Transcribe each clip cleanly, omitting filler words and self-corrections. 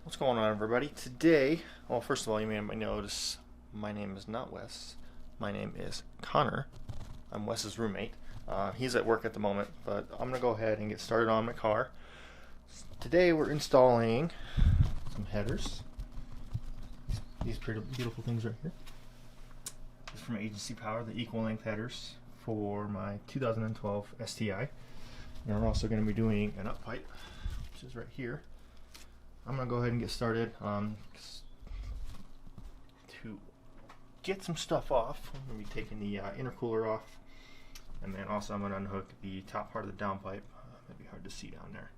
What's going on, everybody? Today, well, first of all, you may notice my name is not Wes. My name is Connor. I'm Wes's roommate. He's at work at the moment, but I'm going to go ahead and get started on my car. Today, we're installing some headers. These pretty beautiful things right here. This is from Agency Power, the equal length headers for my 2012 STI. And we're also going to be doing an up pipe, which is right here. I'm going to go ahead and get started. To get some stuff off, I'm going to be taking the intercooler off, and then also I'm going to unhook the top part of the downpipe. Might be hard to see down there.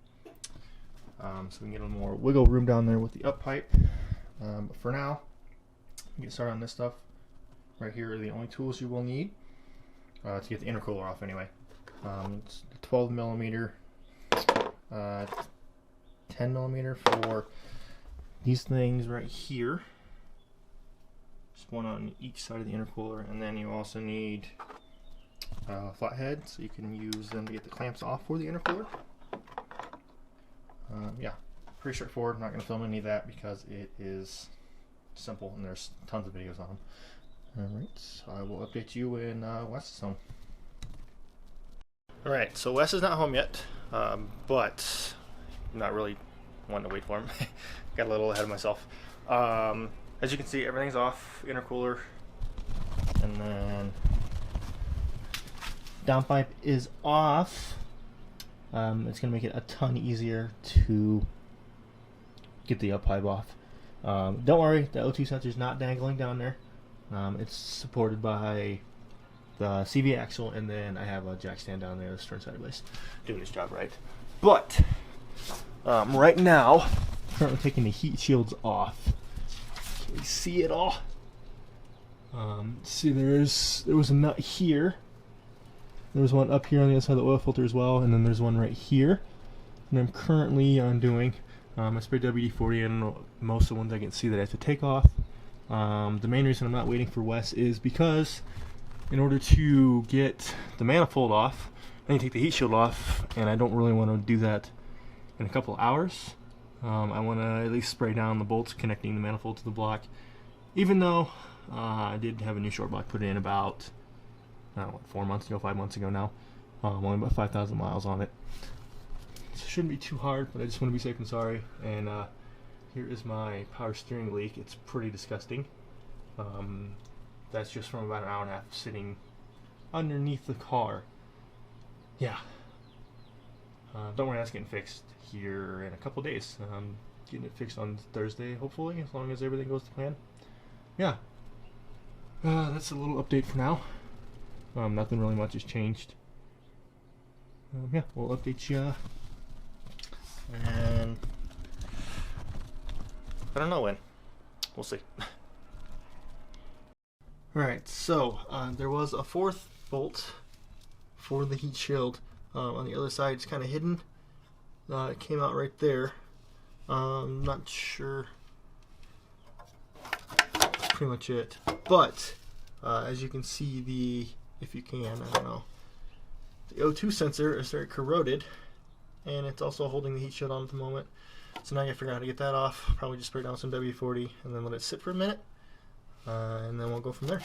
So we can get a little more wiggle room down there with the up pipe. But for now, get started on this stuff. Right here are the only tools you will need to get the intercooler off anyway. It's 12 millimeter, 10 millimeter for these things right here. Just one on each side of the intercooler, and then you also need flathead, so you can use them to get the clamps off for the intercooler. Yeah, pretty straightforward. I'm not going to film any of that because it is simple and there's tons of videos on them. Alright, so I will update you when Wes is home. Alright, so Wes is not home yet, but I'm not really wanting to wait for him. Got a little ahead of myself. As you can see, everything's off, intercooler, and then downpipe is off. It's going to make it a ton easier to get the up pipe off. Don't worry, the O2 sensor is not dangling down there. It's supported by the CV axle, and then I have a jack stand down there that's turned sideways, doing its job right. But right now, I'm currently taking the heat shields off. Can you see it all? See, there was a nut here. There was one up here on the other side of the oil filter as well, and then there's one right here. And I'm currently undoing. I sprayed WD-40 and most of the ones I can see that I have to take off. The main reason I'm not waiting for Wes is because in order to get the manifold off, I need to take the heat shield off, and I don't really want to do that in a couple hours. I want to at least spray down the bolts connecting the manifold to the block, even though I did have a new short block put in about, I don't know, 4 months ago, 5 months ago now. Only about 5,000 miles on it. So it shouldn't be too hard, but I just want to be safe and sorry. And here is my power steering leak. It's pretty disgusting. That's just from about an hour and a half sitting underneath the car. Yeah. Don't worry, that's getting fixed here in a couple days. Getting it fixed on Thursday, hopefully, as long as everything goes to plan. Yeah. That's a little update for now. Nothing really much has changed. Yeah, we'll update you. And I don't know when. We'll see. Alright, so there was a fourth bolt for the heat shield. On the other side, it's kind of hidden. It came out right there. Not sure. That's pretty much it. But as you can see, if you can, I don't know, the O2 sensor is very corroded, and it's also holding the heat shield on at the moment. So now you have to figure out how to get that off. Probably just spray down some WD-40 and then let it sit for a minute, and then we'll go from there.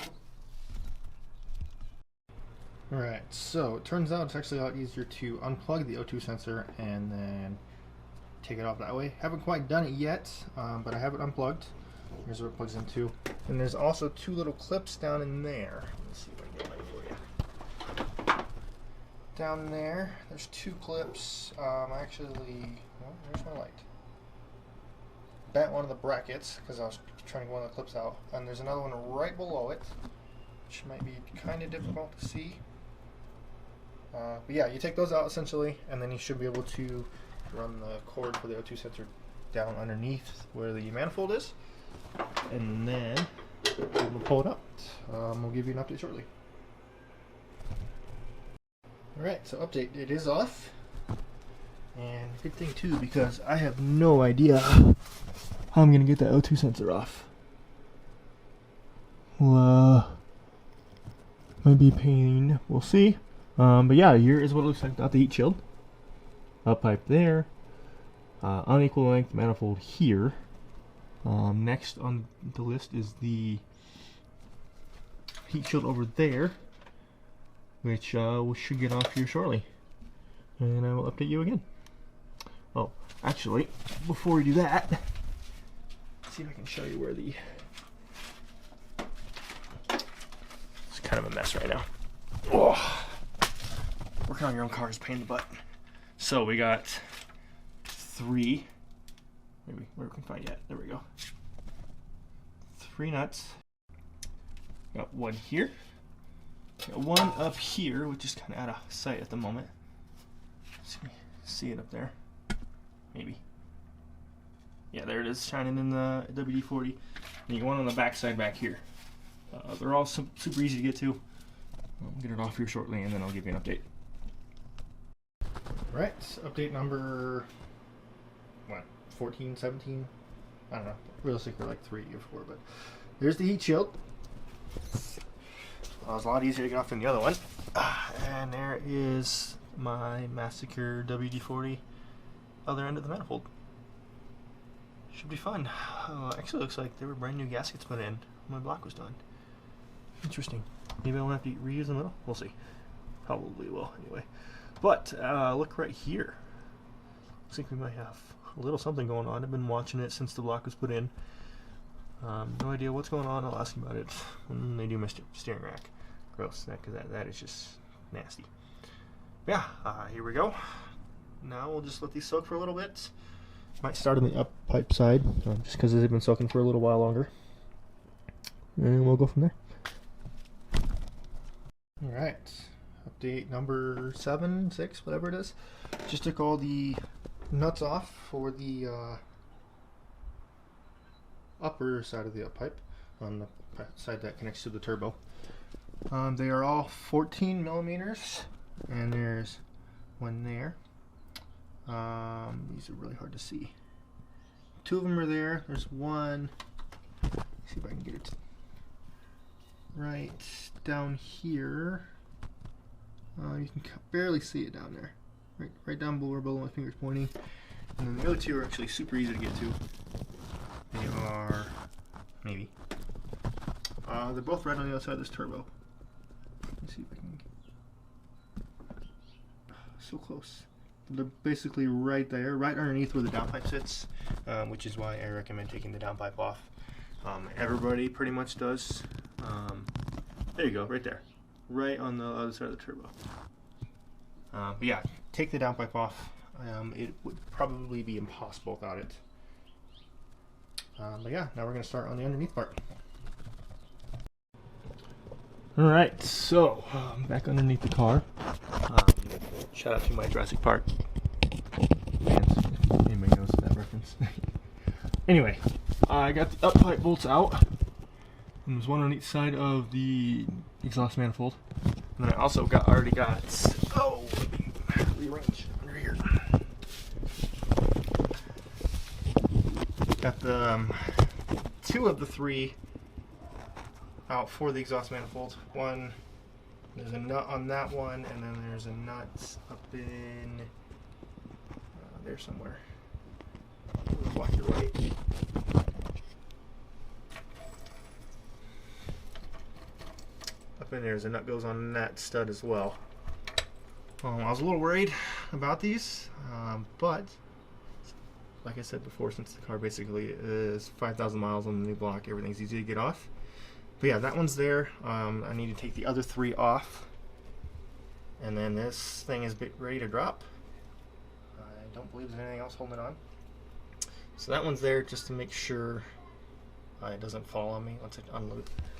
Alright, so it turns out it's actually a lot easier to unplug the O2 sensor and then take it off that way. Haven't quite done it yet, but I have it unplugged. Here's where it plugs into. And there's also two little clips down in there. Let's see if I can get light for you. Down there, there's two clips. Actually, well, there's my light. Bent one of the brackets because I was trying to get one of the clips out. And there's another one right below it, which might be kind of difficult to see. But yeah, you take those out essentially, and then you should be able to run the cord for the O2 sensor down underneath where the manifold is, and then we'll pull it up. We'll give you an update shortly. Alright, so update, it is off, and good thing too, because I have no idea how I'm going to get that O2 sensor off. Well, might be a pain, we'll see. But yeah, here is what it looks like without the heat shield. Up pipe there, unequal length manifold here, Next on the list is the heat shield over there, which we should get off here shortly, and I will update you again. Oh, actually, before we do that, let's see if I can show you where the... It's kind of a mess right now. Oh, working on your own car is a pain in the butt. So we got 3, maybe where we can find it. There we go. 3 nuts. Got 1 here. Got 1 up here, which is kind of out of sight at the moment. See it up there? Maybe. Yeah, there it is, shining in the WD-40. And you got 1 on the back side back here. They're all super easy to get to. I'll get it off here shortly, and then I'll give you an update. Right, update number, what, 14, 17? I don't know. Realistically, like 3 or 4, but there's the heat shield. It was a lot easier to get off than the other one. And there is my Massacre WD-40 other end of the manifold. Should be fun. Actually, looks like there were brand new gaskets put in when my block was done. Interesting. Maybe I won't have to reuse them at all. We'll see. Probably will anyway. But look right here. Looks like we might have a little something going on. I've been watching it since the block was put in. No idea what's going on. I'll ask you about it when they do my steering rack. Gross. That is just nasty. Yeah, here we go. Now we'll just let these soak for a little bit. Might start on the up pipe side, just because they've been soaking for a little while longer. And we'll go from there. Alright, update number 7, 6, whatever it is. Just took all the nuts off for the upper side of the up pipe, on the side that connects to the turbo. They are all 14 millimeters, and there's 1 there. These are really hard to see. 2 of them are there. There's 1. Let's see if I can get it right down here. You can barely see it down there. Right down below my fingers pointing. And then the other 2 are actually super easy to get to. They are maybe. They're both right on the other side of this turbo. Let's see if I can. So close. They're basically right there, right underneath where the downpipe sits, which is why I recommend taking the downpipe off. Everybody pretty much does. There you go, right there. Right on the other side of the turbo. But yeah, take the downpipe off. It would probably be impossible without it. But yeah, now we're going to start on the underneath part. Alright, so back underneath the car. Shout out to my Jurassic Park fans, if anybody knows that reference. Anyway, I got the up pipe bolts out. And there's 1 on each side of the exhaust manifold. And then I also already got, oh, let me rearrange under here. Got the 2 of the 3 out for the exhaust manifold. One, there's a nut on that one, and then there's a nut up in there somewhere. Block your light. Up in there's a nut goes on that stud as well. I was a little worried about these, but like I said before, since the car basically is 5,000 miles on the new block, everything's easy to get off. But yeah, that one's there. I need to take the other 3 off, and then this thing is ready to drop. I don't believe there's anything else holding it on. So that one's there just to make sure it doesn't fall on me once I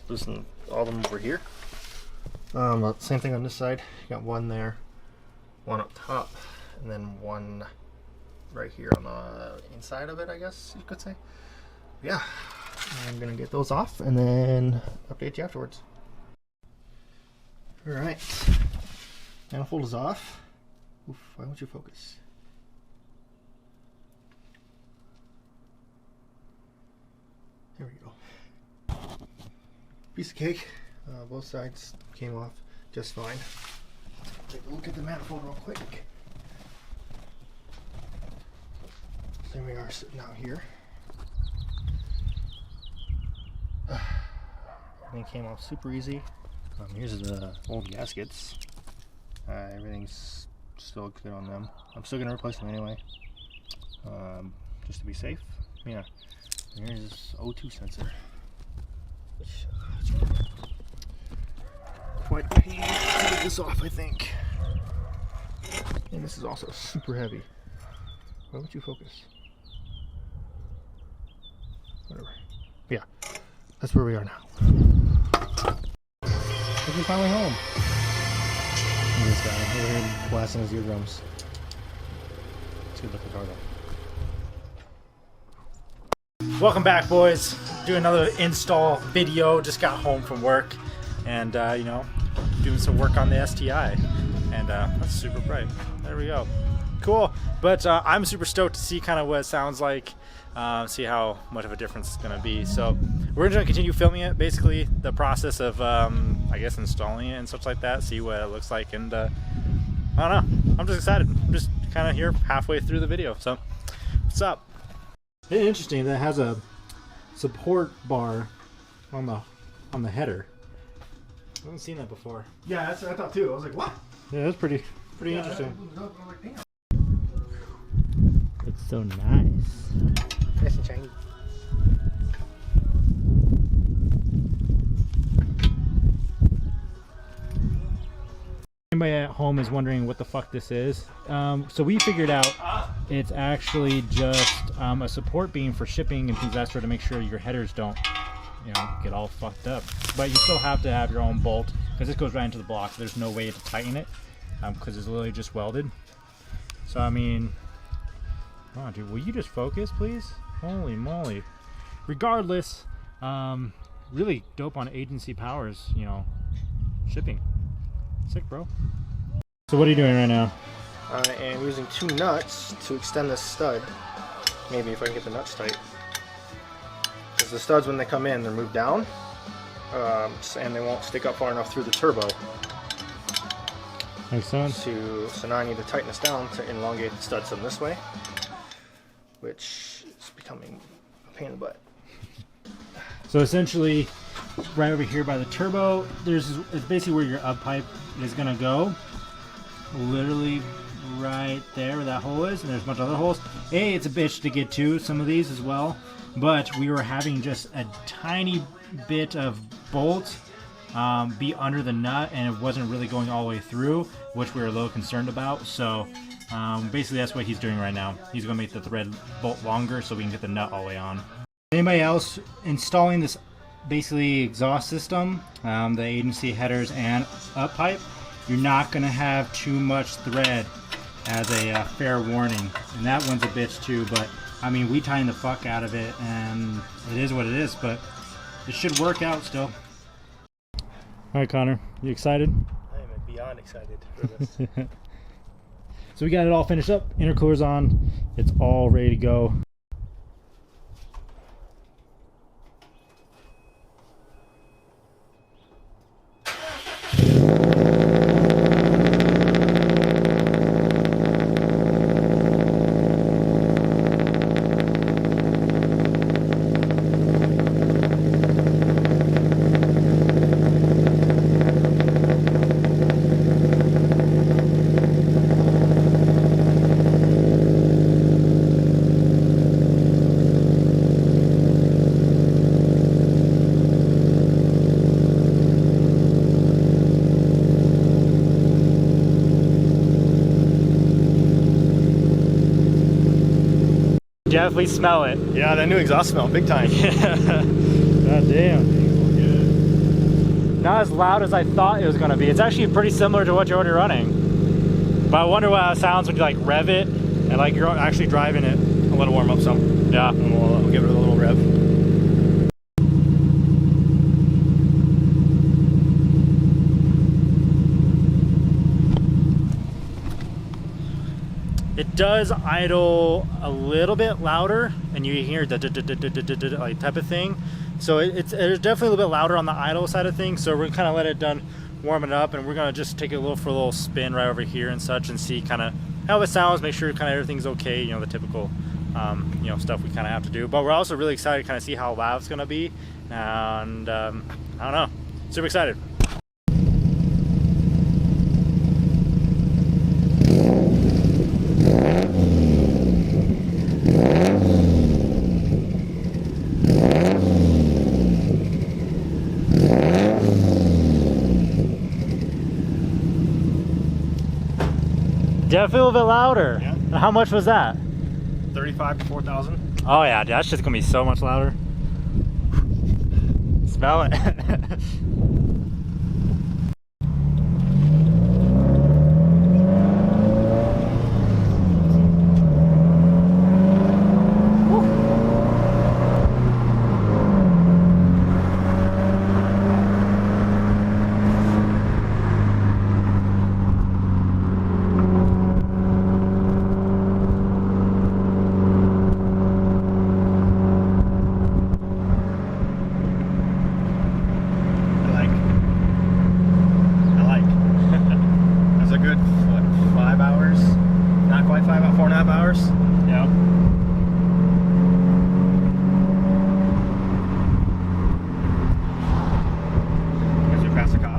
loosen all of them over here. Same thing on this side. You got 1 there, 1 up top, and then 1 right here on the inside of it, I guess you could say. Yeah, I'm gonna get those off and then update you afterwards. Alright, manifold is off. Oof, why won't you focus? There we go. Piece of cake. Both sides came off just fine. Take a look at the manifold real quick. There we are, sitting out here. Everything came off super easy. Here's the old gaskets. Everything's still good on them. I'm still gonna replace them anyway, just to be safe. Yeah. And here's this O2 sensor, which quite a pain to get this off, I think. And this is also super heavy. Why would you focus? Whatever. Yeah, that's where we are now. We're finally home. And this guy over here blasting his eardrums. It's a good looking car though. Welcome back, boys. Doing another install video. Just got home from work, and you know, doing some work on the STI, and that's super bright. There we go. Cool. But I'm super stoked to see kind of what it sounds like, see how much of a difference it's gonna be. So we're gonna continue filming it, basically the process of I guess installing it and such like that, see what it looks like, and I don't know, I'm just excited. I'm just kind of here halfway through the video. So what's up? It's interesting that it has a support bar on the header. I haven't seen that before. Yeah, that's what I thought too. I was like, what? Yeah, that's pretty interesting. It's so nice. Nice and shiny. Anybody at home is wondering what the fuck this is, so we figured out it's actually just a support beam for shipping and things of that sort, to make sure your headers don't, you know, get all fucked up. But you still have to have your own bolt, because this goes right into the block. There's no way to tighten it, because it's literally just welded. So I mean, come on, dude, will you just focus, please? Holy moly. Regardless, really dope on agency powers, you know, shipping. Sick, bro. So what are you doing right now? I am using 2 nuts to extend this stud. Maybe if I can get the nuts tight. Because the studs, when they come in, they're moved down, and they won't stick up far enough through the turbo. Makes sense. So now I need to tighten this down to elongate the studs in this way, which is becoming a pain in the butt. So essentially, right over here by the turbo, it's basically where your up pipe is gonna go. Literally right there where that hole is, and there's a bunch of other holes. It's a bitch to get to some of these as well, but we were having just a tiny bit of bolt be under the nut, and it wasn't really going all the way through, which we were a little concerned about. So basically that's what he's doing right now. He's gonna make the thread bolt longer so we can get the nut all the way on. Anybody else installing this basically exhaust system, the agency headers and up pipe, you're not going to have too much thread, as a fair warning. And that one's a bitch too, but I mean, we tighten the fuck out of it, and it is what it is, but it should work out still. Alright, Connor, you excited? I am beyond excited for this. So we got it all finished up, intercooler's on, it's all ready to go. Definitely smell it. Yeah, that new exhaust smell, big time. God damn. Not as loud as I thought it was going to be. It's actually pretty similar to what you're already running. But I wonder how it sounds when you like rev it and like you're actually driving it. I'll let it warm up some. Yeah. And we'll give it a little rev. It does idle a little bit louder, and you hear the like type of thing. So it's definitely a little bit louder on the idle side of things. So we're gonna kind of let it done, warm it up, and we're gonna just take it for a little spin right over here and such, and see kind of how it sounds. Make sure kind of everything's okay. You know, the typical you know, stuff we kind of have to do. But we're also really excited to kind of see how loud it's gonna be, and I don't know. Super excited. Did I feel a bit louder? Yeah. How much was that? 35 to 4,000. Oh yeah, dude, that's just gonna be so much louder. Smell it. That's a good, what, 5 hours? Not quite 5 hours, 4.5 hours? Yeah. As we pass a cop.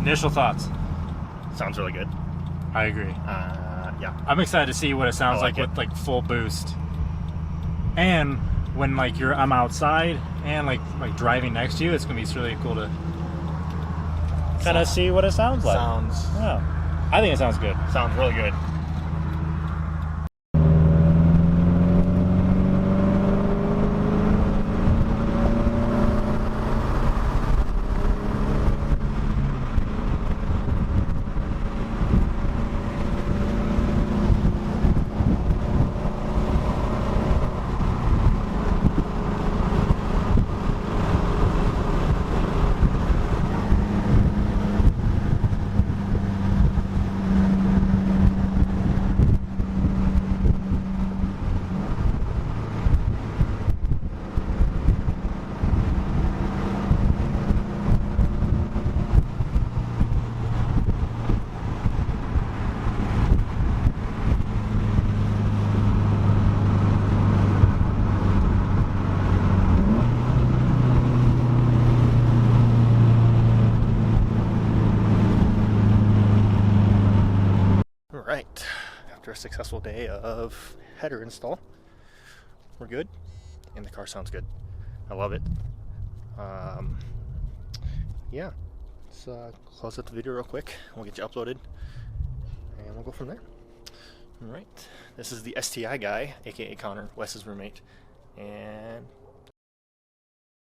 Initial thoughts. Sounds really good. I agree. Yeah. I'm excited to see what it sounds I like like with like full boost. And when like I'm outside and like driving next to you, it's gonna be really cool to kind of see what it sounds like. Yeah, I think it sounds good. Sounds really good. Right, after a successful day of header install, we're good, and the car sounds good. I love it. Yeah, let's close up the video real quick. We'll get you uploaded, and we'll go from there. All right, this is the STI guy, aka Connor, Wes's roommate, and